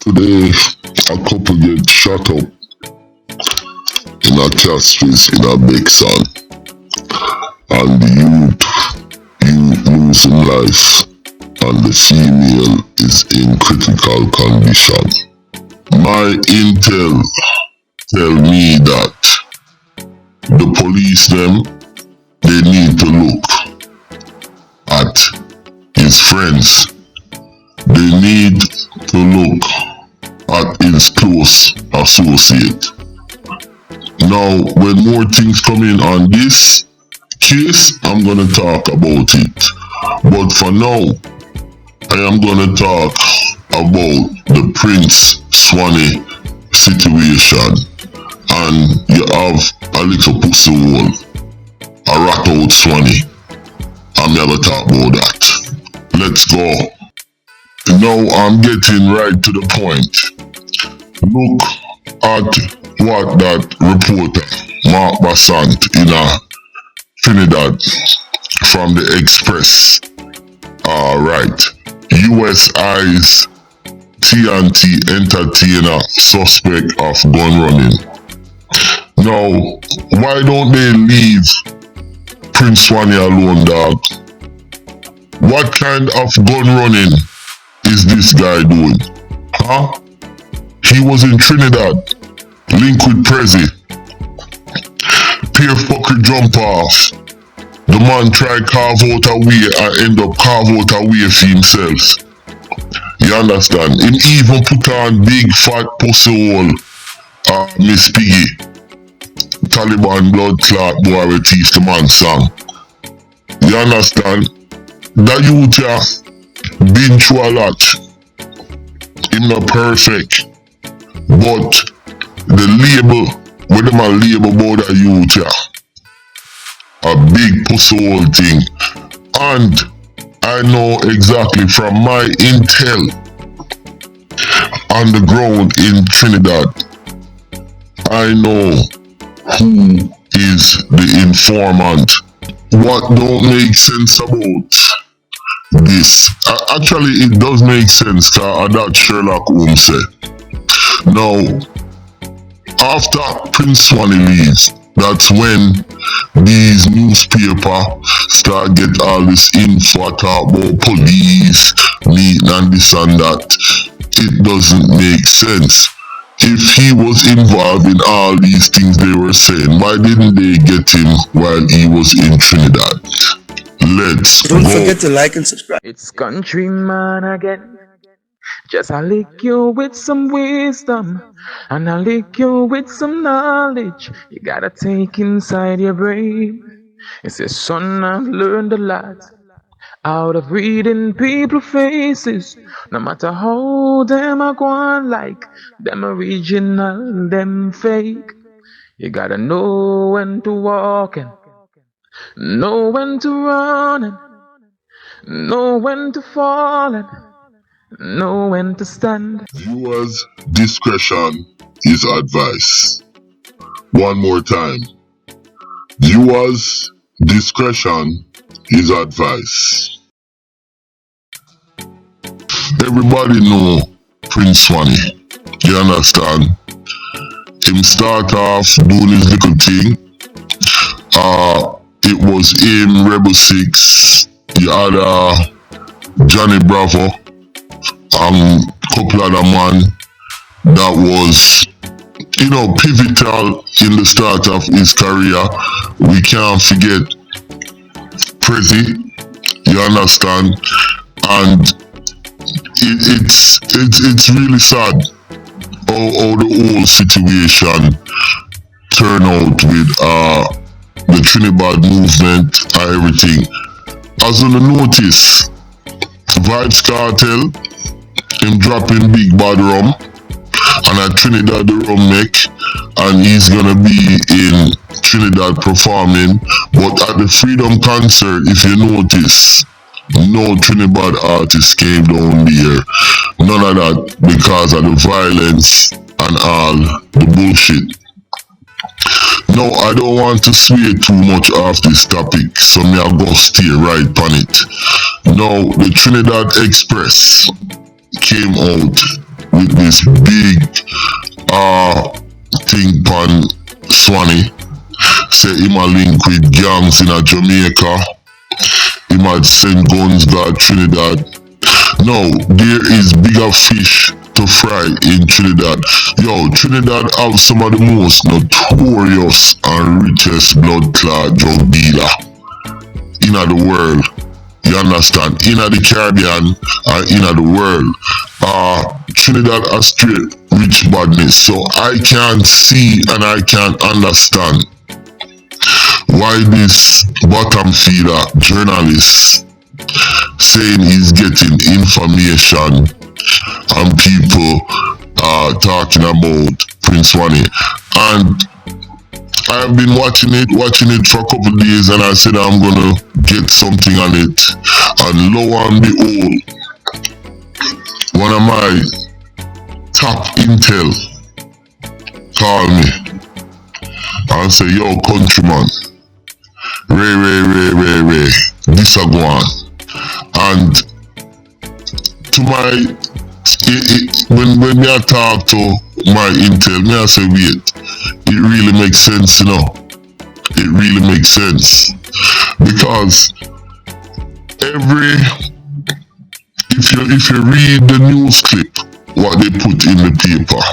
Today, a couple get shot up in a Castres in a Bexon, and the youth losing life, and the female is in critical condition. My intel tell me that the police they need to look at his friends. They need to look at his close associate. Now, when more things come in on this case, I'm gonna talk about it. But for now, I am gonna talk about the Prince Swanny situation. And you have a little pussy hole, a rat out Swanny. I'm never talk about that. Let's go. Now I'm getting right to the point. Look at what that reporter, Mark Bassant, in Trinidad from the Express. Alright. US eyes TNT entertainer suspect of gun running. Now, why don't they leave Prince Swanny alone, dog? What kind of gun running is this guy doing? Huh? He was in Trinidad, linked with Prezi. Peer fucker jump off. The man tried carve out a way and end up carve out a way for himself. You understand? Him even put on big fat pussy hole, Miss Piggy. Taliban blood clot boy will teach the man song. You understand? That youth been through a lot. Him not perfect. But the label, what them a label about that youth a big pussy hole thing. And I know exactly from my intel on the ground in Trinidad, I know who is the informant. What don't make sense about this? Actually, it does make sense, cause that Sherlock Holmes said. Now, after Prince Swanny leaves, that's when these newspapers start get all this info talk about police, meeting and this and that. It doesn't make sense. If he was involved in all these things they were saying, why didn't they get him while he was in Trinidad? Let's Don't go. forget to like and subscribe. It's Countryman again. Just I lick you with some wisdom, and I lick you with some knowledge. You gotta take inside your brain. It's a son, I've learned a lot out of reading people's faces. No matter how them are going, like them original, them fake. You gotta know when to walk and know when to run and know when to fall and know when to stand. Viewers' discretion is advised. One more time. Viewers' discretion is advised. Everybody know Prince Swanny. You understand? Him start off doing his little thing. It was him, Rebel 6, you had Johnny Bravo, couple other man that was, pivotal in the start of his career. We can't forget Prezi, you understand? And it's really sad how the whole situation turned out with the Trinidad movement and everything. As on the notice, Vibes Cartel, him dropping big bad rum, and at Trinidad the rum neck, and he's gonna be in Trinidad performing. But at the Freedom concert, if you notice, no Trinidad artist came down there. None of that because of the violence and all the bullshit. No, I don't want to sway too much off this topic, so me I go stay right on it. Now, the Trinidad Express came out with this big thing pan Swanny. Say him a link with gangs in a Jamaica. Him had send guns to Trinidad. No, there is bigger fish to fry in Trinidad. Yo, Trinidad have some of the most notorious and richest blood clot drug dealer in the world. You understand? In the Caribbean and in the world. Trinidad has straight rich badness. So I can't see and I can't understand why this bottom feeder journalist saying he's getting information and people talking about Prince Swanny. And I've been watching it for a couple of days, and I said I'm gonna get something on it. And lo and behold, one of my top intel called me and say, yo, Countryman, Ray, this a go on. And to my, when me I talk to my intel, me I say, wait, it really makes sense, you know. It really makes sense. Because if you read the news clip, what they put in the paper,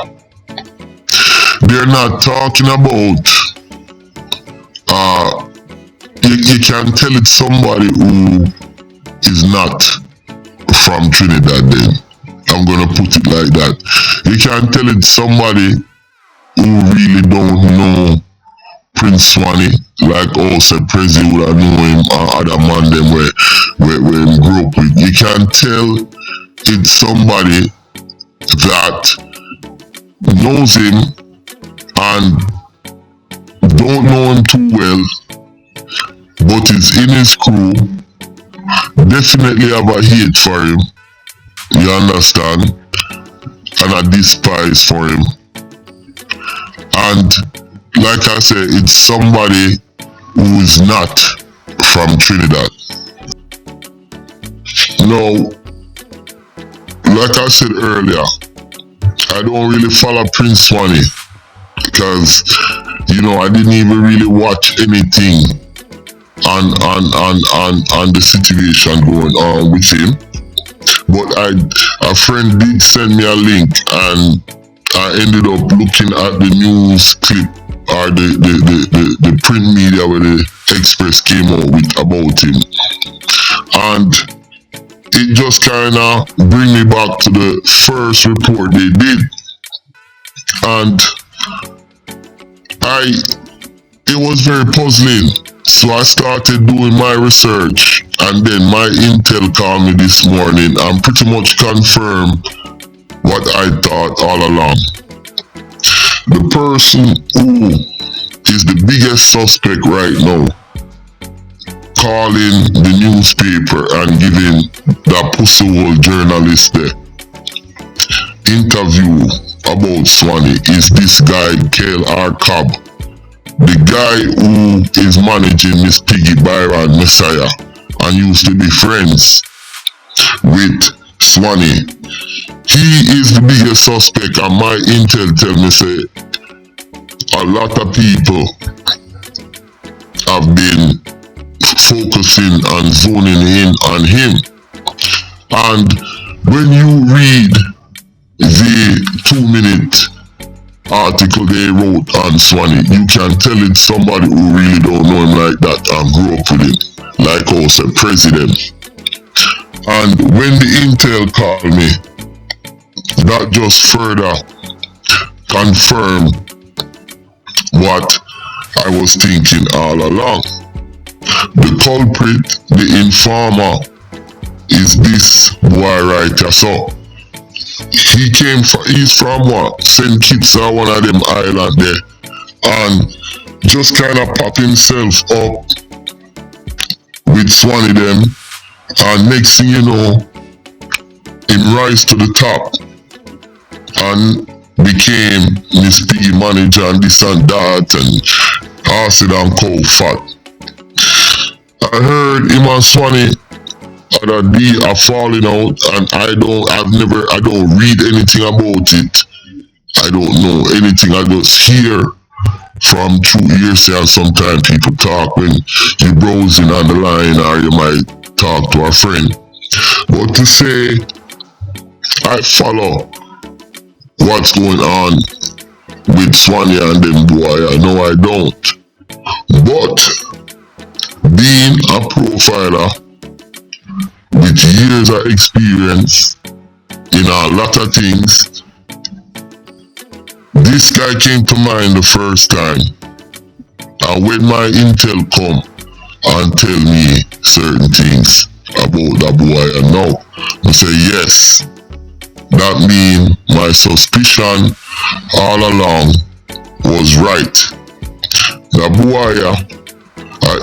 they're not talking about, you can tell it's somebody who is not from Trinidad then. I'm gonna put it like that. You can tell it's somebody who really don't know Prince Swanny, like also Prezi would have known him or other man them where him grew up with. You can tell it's somebody that knows him and don't know him too well, but is in his crew, definitely have a hate for him, you understand, and a despise for him. And like I said, it's somebody who is not from Trinidad. Now, like I said earlier, I don't really follow Prince Swanny because, you know, I didn't even really watch anything on the situation going on with him. But a friend did send me a link, and I ended up looking at the news clip or the print media where the Express came out with about him. And it just kind of bring me back to the first report they did. And it was very puzzling. So I started doing my research, and then my intel called me this morning and pretty much confirmed what I thought all along. The person who is the biggest suspect right now, calling the newspaper and giving that pussyhole journalist the interview about Swanny, is this guy Kell or Cobb, the guy who is managing Miss Piggy Byron Messiah and used to be friends with Swanny. He is the biggest suspect, and my intel tell me say a lot of people have been focusing and zoning in on him. And when you read the 2-minute article they wrote on Swanny, you can tell it's somebody who really don't know him like that and grew up with him, like also President. And when the intel called me, that just further confirmed what I was thinking all along. The culprit, the informer, is this boy right here. So he's from what? St. Kitts or one of them island there, and just kind of pop himself up with Swanny them, and next thing you know, him rise to the top and became Miss Piggy manager and this and that, and acid and cow fat. I heard him and Swanny other day a falling out, and I don't read anything about it. I don't know anything. I just hear from through hearsay, and sometimes people talk when you're browsing on the line, or you might talk to a friend. But to say I follow what's going on with Swanny and them boy, no I don't. But being a profiler with years of experience in a lot of things, this guy came to mind the first time. And when my intel come and tell me certain things about that boy, and now I say yes, that mean my suspicion all along was right. The boy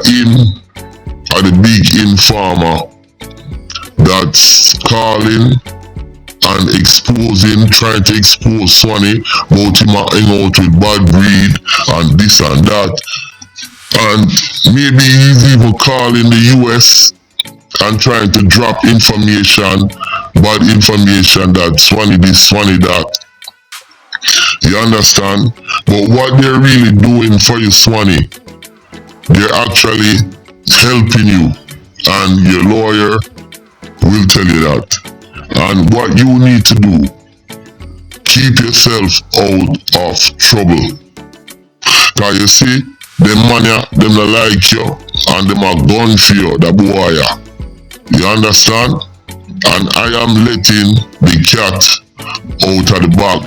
him are the big informer that's calling and exposing, trying to expose Swanny about him hang out with bad breed and this and that. And maybe he's even calling the US and trying to drop information, bad information that Swanny this, Swanny that. You understand? But what they're really doing for you, Swanny, they're actually helping you, and your lawyer will tell you that. And what you need to do, keep yourself out of trouble. Cause you see, them money, them not like you, and them are gone for you, the boy. You understand? And I am letting the cat out of the bag.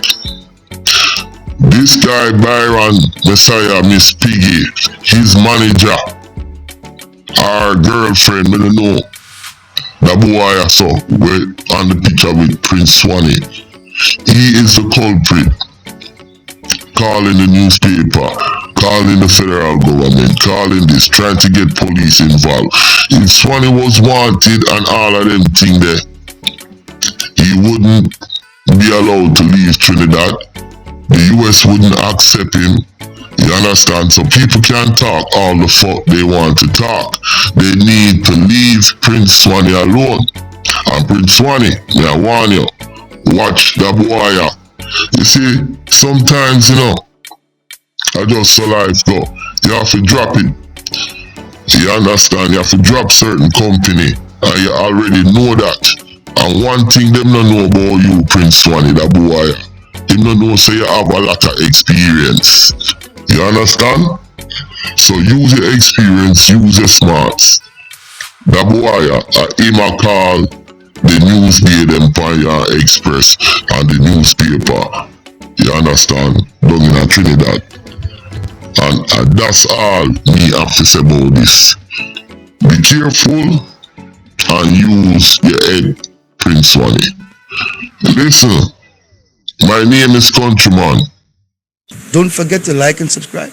This guy Byron Messiah, Miss Piggy, his manager, our girlfriend, I don't know. The boy I saw on the picture with Prince Swanny. He is the culprit. Calling the newspaper, calling the federal government, calling this, trying to get police involved. If Swanny was wanted and all of them things there, he wouldn't be allowed to leave Trinidad. The US wouldn't accept him. You understand? So people can talk all the fuck they want to talk. They need to leave Prince Swanny alone. And Prince Swanny, may I warn you, watch that boy. You see, sometimes, I just so life go. You have to drop it. You understand? You have to drop certain company. And you already know that. And one thing them don't know about you, Prince Swanny, that boy. Him don't know so you have a lot of experience. You understand? So use your experience, use your smarts. That boy, him a call the Newsday Empire Express and the newspaper. You understand? Down in Trinidad. And that's all me have to say about this. Be careful and use your head, Prince Swanny. Listen, my name is Countryman. Don't forget to like and subscribe.